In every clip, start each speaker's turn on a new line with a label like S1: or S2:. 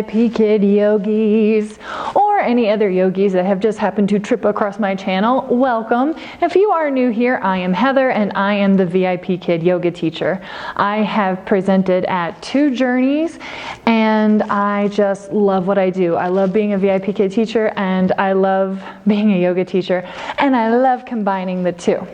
S1: VIPKid yogis, or any other yogis that have just happened to trip across my channel. Welcome. If you are new here, I am Heather and I am the VIPKid yoga teacher. I have presented at 2 journeys and I just love what I do. I love being a VIPKid teacher and I love being a yoga teacher, and I love combining the two.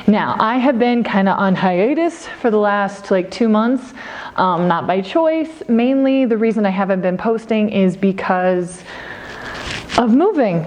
S1: Now, I have been kind of on hiatus for the last 2 months, not by choice. Mainly the reason I haven't been posting is because of moving.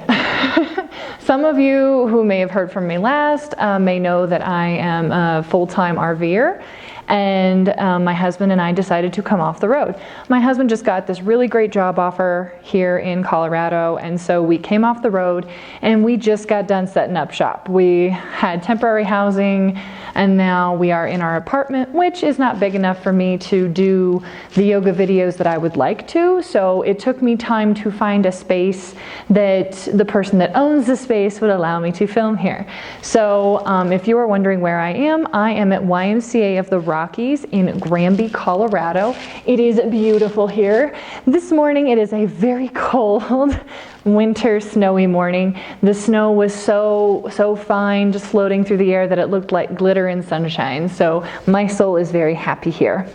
S1: Some of you who may have heard from me last may know that I am a full-time RVer, and my husband and I decided to come off the road. My husband just got this really great job offer here in Colorado, and so we came off the road and we just got done setting up shop. We had temporary housing and now we are in our apartment, which is not big enough for me to do the yoga videos that I would like to, so it took me time to find a space that the person that owns the space would allow me to film here. So if you are wondering where I am at YMCA of the Rockies in Granby, Colorado. It is beautiful here. This morning it is a very cold winter snowy morning. The snow was so fine, just floating through the air, that it looked like glitter in sunshine. So my soul is very happy here.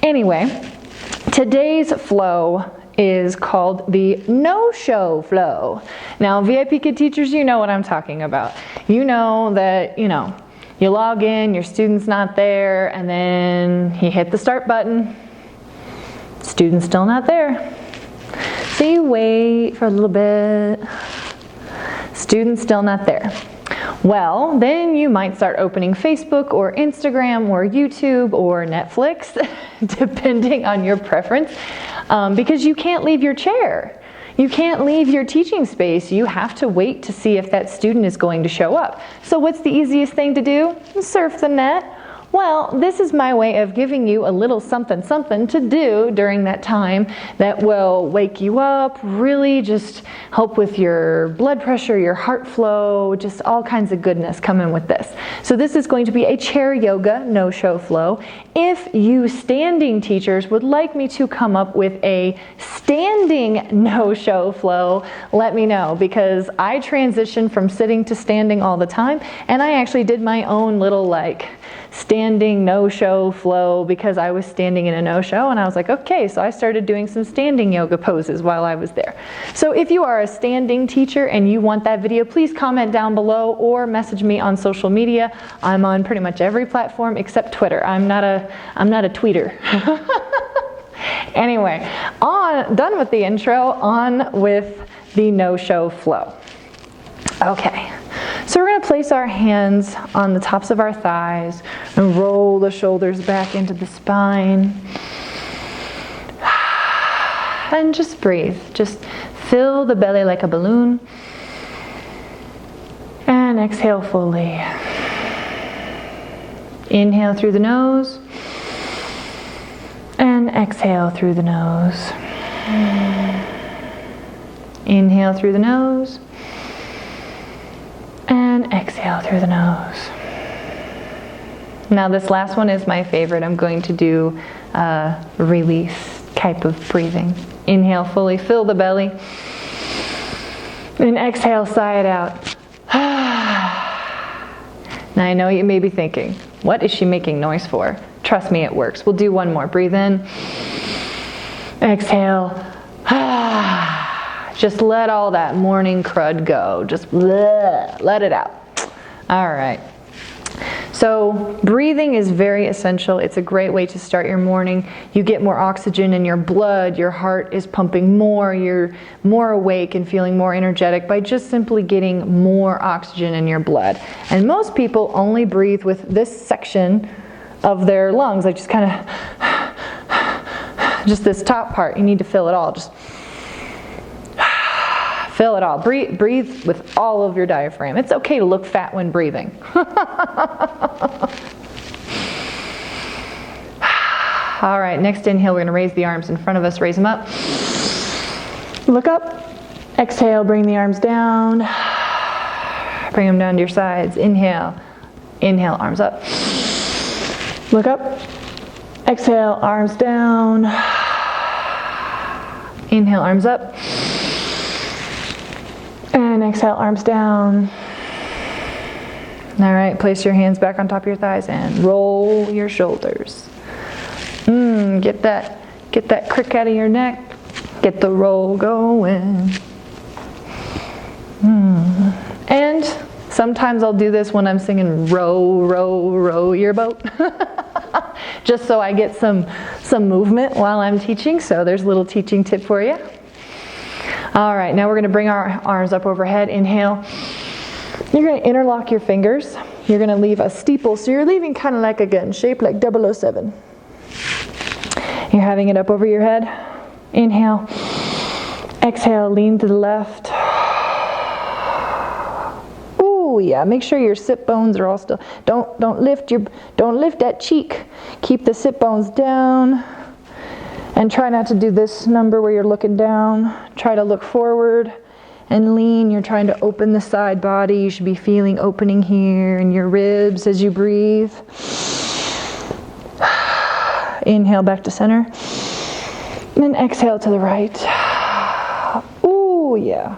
S1: Anyway, today's flow is called the no-show flow. Now, VIPKid teachers, you know what I'm talking about. You know that, you log in, your student's not there, and then you hit the start button. Student's still not there. So you wait for a little bit. Student's still not there. Well, then you might start opening Facebook or Instagram or YouTube or Netflix, depending on your preference, because you can't leave your chair. You can't leave your teaching space. You have to wait to see if that student is going to show up. So what's the easiest thing to do? Surf the net. Well, this is my way of giving you a little something to do during that time that will wake you up, really just help with your blood pressure, your heart flow, just all kinds of goodness coming with this. So this is going to be a chair yoga no-show flow. If you standing teachers would like me to come up with a standing no-show flow, let me know, because I transition from sitting to standing all the time, and I actually did my own little standing no-show flow because I was standing in a no-show, and I was like, okay, so I started doing some standing yoga poses while I was there. So if you are a standing teacher and you want that video, please comment down below or message me on social media. I'm on pretty much every platform except Twitter. I'm not a tweeter. Anyway, done with the intro, on with the no-show flow. Okay. So we're going to place our hands on the tops of our thighs and roll the shoulders back into the spine. And just breathe. Just fill the belly like a balloon. And exhale fully. Inhale through the nose. And exhale through the nose. Inhale through the nose. And exhale through the nose. Now this last one is my favorite. I'm going to do a release type of breathing. Inhale fully, fill the belly. And exhale, sigh it out. Now I know what you may be thinking, what is she making noise for? Trust me, it works. We'll do one more. Breathe in. Exhale. Just let all that morning crud go. Just let it out. All right. So breathing is very essential. It's a great way to start your morning. You get more oxygen in your blood. Your heart is pumping more. You're more awake and feeling more energetic by just simply getting more oxygen in your blood. And most people only breathe with this section of their lungs, like just kind of, just this top part. You need to fill it all. Just fill it all. Breathe with all of your diaphragm. It's okay to look fat when breathing. All right, next inhale, we're going to raise the arms in front of us. Raise them up. Look up. Exhale, bring the arms down. Bring them down to your sides. Inhale. Inhale, arms up. Look up. Exhale, arms down. Inhale, arms up. And exhale, arms down. All right, place your hands back on top of your thighs and roll your shoulders. Get that crick out of your neck. Get the roll going. And sometimes I'll do this when I'm singing row, row, row your boat. Just so I get some movement while I'm teaching. So there's a little teaching tip for you. All right, now we're going to bring our arms up overhead. Inhale. You're going to interlock your fingers. You're going to leave a steeple. So you're leaving kind of like a gun, shaped like 007. You're having it up over your head. Inhale. Exhale, lean to the left. Ooh, yeah. Make sure your sit bones are all still. Don't lift that cheek. Keep the sit bones down. And try not to do this number where you're looking down. Try to look forward and lean. You're trying to open the side body. You should be feeling opening here in your ribs as you breathe. Inhale back to center. And then exhale to the right. Ooh, yeah.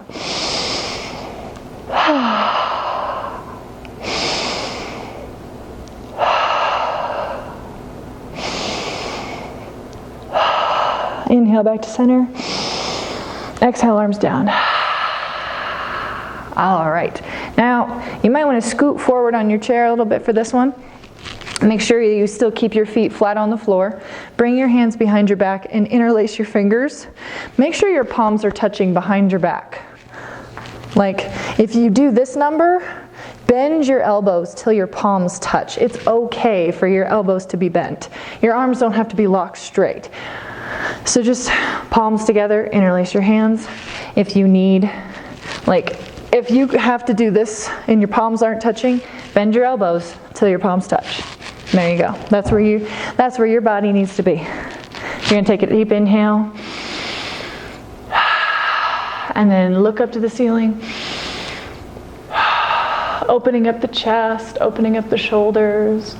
S1: Inhale back to center. Exhale, arms down. All right. Now, you might want to scoot forward on your chair a little bit for this one. Make sure you still keep your feet flat on the floor. Bring your hands behind your back and interlace your fingers. Make sure your palms are touching behind your back. Like, if you do this number, bend your elbows till your palms touch. It's okay for your elbows to be bent. Your arms don't have to be locked straight. So just palms together, interlace your hands. If you need, if you have to do this and your palms aren't touching, bend your elbows till your palms touch. There you go. That's where your body needs to be. You're going to take a deep inhale. And then look up to the ceiling. Opening up the chest, opening up the shoulders.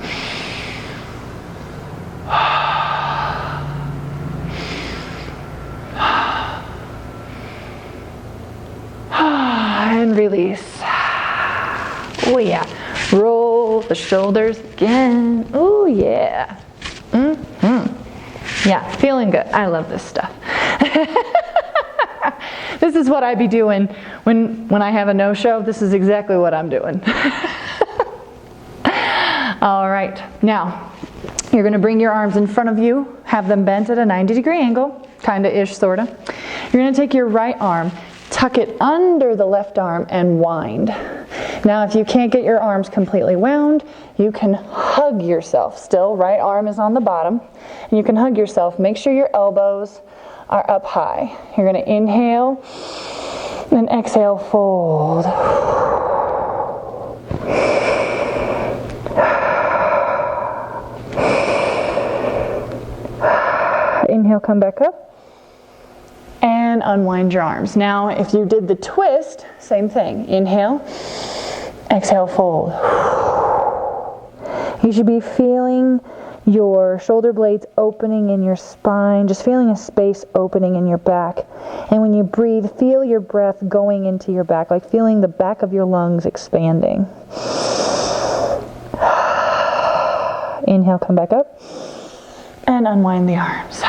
S1: And release. Oh yeah. Roll the shoulders again. Oh yeah. Yeah, feeling good. I love this stuff. This is what I be doing when I have a no-show. This is exactly what I'm doing. All right. Now, you're going to bring your arms in front of you. Have them bent at a 90-degree angle. Kind-of-ish, sort of. You're going to take your right arm, tuck it under the left arm, and wind. Now, if you can't get your arms completely wound, you can hug yourself. Still, right arm is on the bottom. And you can hug yourself. Make sure your elbows are up high. You're going to inhale, and exhale, fold. Inhale, come back up, and unwind your arms. Now, if you did the twist, same thing. Inhale, exhale, fold. You should be feeling your shoulder blades opening in your spine, just feeling a space opening in your back. And when you breathe, feel your breath going into your back, like feeling the back of your lungs expanding. Inhale, come back up, and unwind the arms.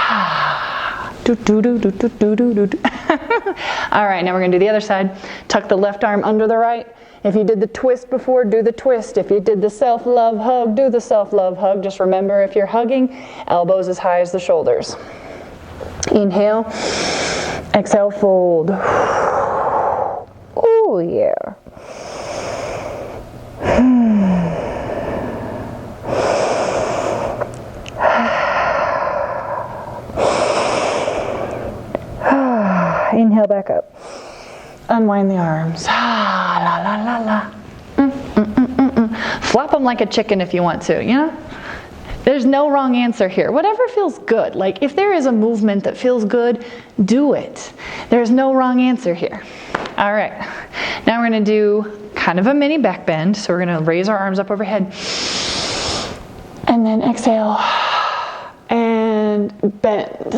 S1: All right, now we're going to do the other side. Tuck the left arm under the right. If you did the twist before, do the twist. If you did the self-love hug, do the self-love hug. Just remember, if you're hugging, elbows as high as the shoulders. Inhale, exhale, fold. Oh, yeah. Inhale back up. Unwind the arms. La la la la. Flop them like a chicken if you want to, you know? There's no wrong answer here. Whatever feels good. Like if there is a movement that feels good, do it. There's no wrong answer here. All right. Now we're going to do kind of a mini back bend. So we're going to raise our arms up overhead. And then exhale and bend.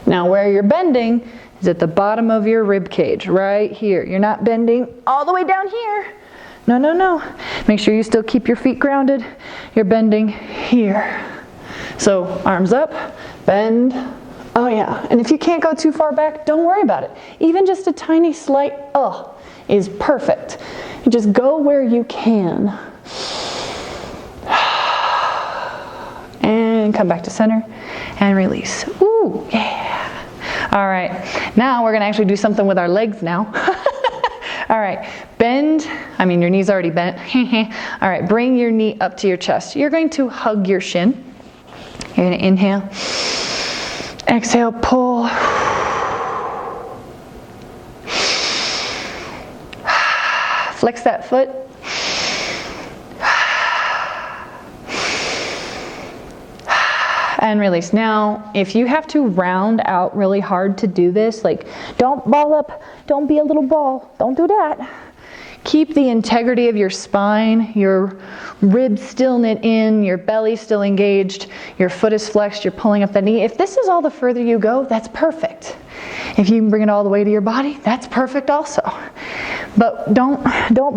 S1: Now where you're bending is is at the bottom of your rib cage, right here. You're not bending all the way down here. No, no, no. Make sure you still keep your feet grounded. You're bending here. So arms up, bend. Oh yeah, and if you can't go too far back, don't worry about it. Even just a tiny slight is perfect. You just go where you can. And come back to center and release. Ooh, yeah. All right, now we're gonna actually do something with our legs now. All right, bend, your knee's already bent. All right, bring your knee up to your chest. You're going to hug your shin. You're gonna inhale, exhale, pull. Flex that foot. And release. Now, if you have to round out really hard to do this, like don't ball up, don't be a little ball, don't do that. Keep the integrity of your spine, your ribs still knit in, your belly still engaged, your foot is flexed, you're pulling up the knee. If this is all the further you go, that's perfect. If you can bring it all the way to your body, that's perfect also. But don't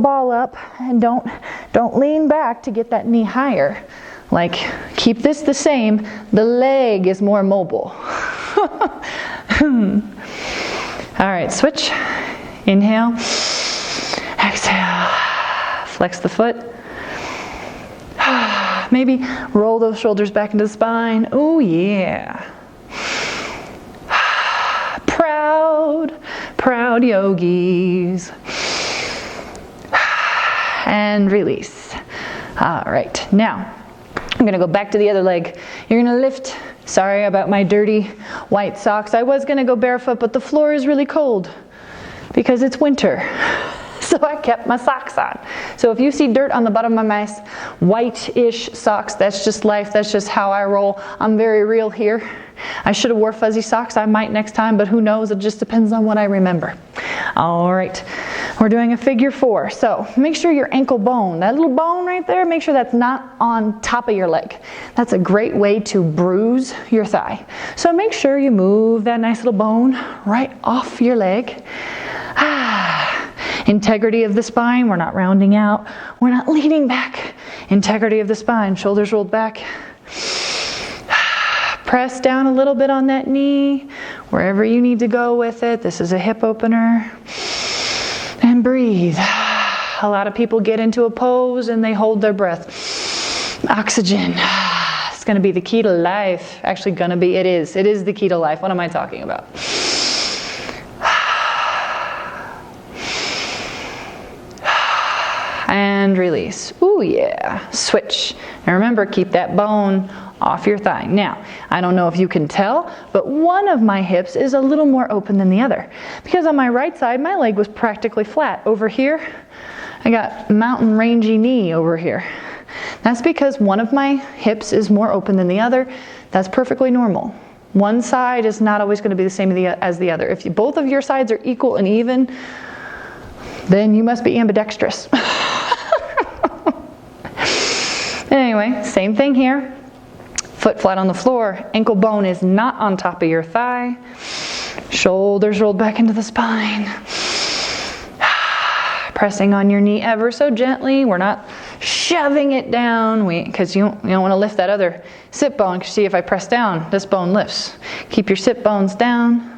S1: ball up and don't lean back to get that knee higher. Like, keep this the same. The leg is more mobile. All right, switch. Inhale. Exhale. Flex the foot. Maybe roll those shoulders back into the spine. Oh, yeah. Proud yogis. And release. All right, now I'm gonna go back to the other leg. You're gonna lift. Sorry about my dirty white socks. I was gonna go barefoot, but the floor is really cold because it's winter. So I kept my socks on. So if you see dirt on the bottom of my white-ish socks, that's just life. That's just how I roll. I'm very real here. I should have wore fuzzy socks. I might next time, but who knows? It just depends on what I remember. All right, we're doing a figure 4. So make sure your ankle bone, that little bone right there, make sure that's not on top of your leg. That's a great way to bruise your thigh. So make sure you move that nice little bone right off your leg. Integrity of the spine, we're not rounding out, we're not leaning back. Integrity of the spine, shoulders rolled back. Press down a little bit on that knee, wherever you need to go with it. This is a hip opener. And breathe. A lot of people get into a pose and they hold their breath. Oxygen. It's gonna be the key to life. Actually it is the key to life. What am I talking about? And release. Ooh, yeah. Switch. And remember, keep that bone off your thigh. Now, I don't know if you can tell, but one of my hips is a little more open than the other. Because on my right side, my leg was practically flat. Over here, I got mountain rangy knee over here. That's because one of my hips is more open than the other. That's perfectly normal. One side is not always going to be the same as the other. If both of your sides are equal and even, then you must be ambidextrous. Anyway, same thing here. Foot flat on the floor. Ankle bone is not on top of your thigh. Shoulders rolled back into the spine. Pressing on your knee ever so gently. We're not shoving it down because you don't want to lift that other sit bone. See, if I press down, this bone lifts. Keep your sit bones down.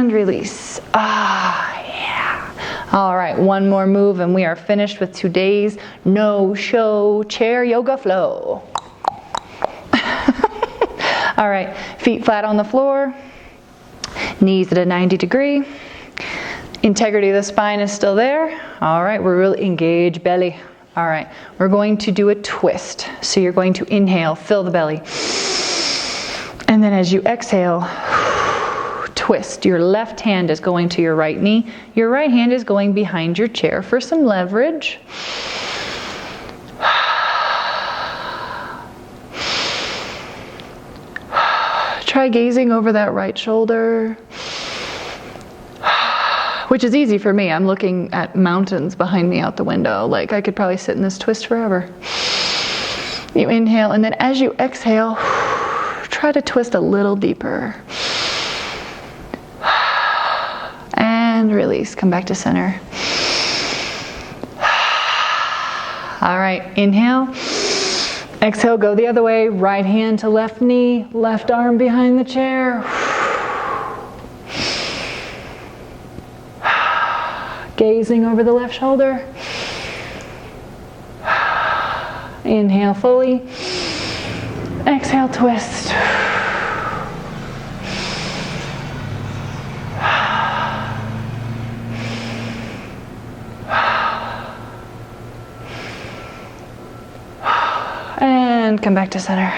S1: Release. Yeah. All right, one more move and we are finished with today's no-show chair yoga flow. All right, feet flat on the floor, knees at a 90 degree. Integrity of the spine is still there. All right, we're really engaged belly. All right, we're going to do a twist. So you're going to inhale, fill the belly. And then as you exhale, twist. Your left hand is going to your right knee. Your right hand is going behind your chair for some leverage. Try gazing over that right shoulder. which is easy for me. I'm looking at mountains behind me out the window. Like I could probably sit in this twist forever. You inhale, and then as you exhale, try to twist a little deeper. And release, come back to center. All right, inhale. Exhale, go the other way. Right hand to left knee, left arm behind the chair. Gazing over the left shoulder. Inhale fully. Exhale, twist. And come back to center.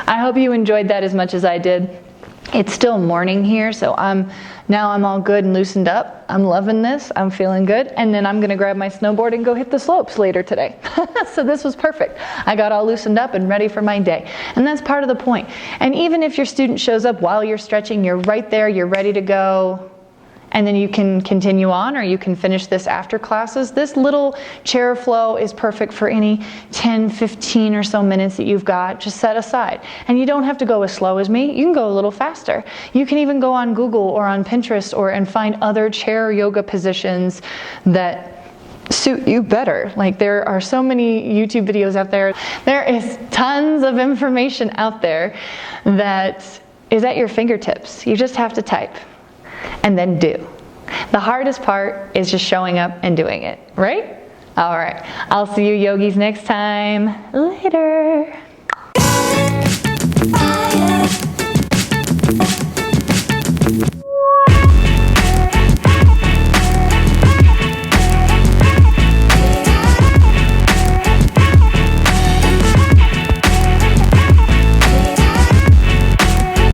S1: I hope you enjoyed that as much as I did. It's still morning here, so now I'm all good and loosened up. I'm loving this. I'm feeling good. And then I'm going to grab my snowboard and go hit the slopes later today. So this was perfect. I got all loosened up and ready for my day. And that's part of the point. And even if your student shows up while you're stretching, you're right there, you're ready to go. And then you can continue on, or you can finish this after classes. This little chair flow is perfect for any 10, 15 or so minutes that you've got just set aside. And you don't have to go as slow as me. You can go a little faster. You can even go on Google or on Pinterest and find other chair yoga positions that suit you better. Like there are so many YouTube videos out there. There is tons of information out there that is at your fingertips. You just have to type. And then do. The hardest part is just showing up and doing it, right? All right. I'll see you yogis next time. Later.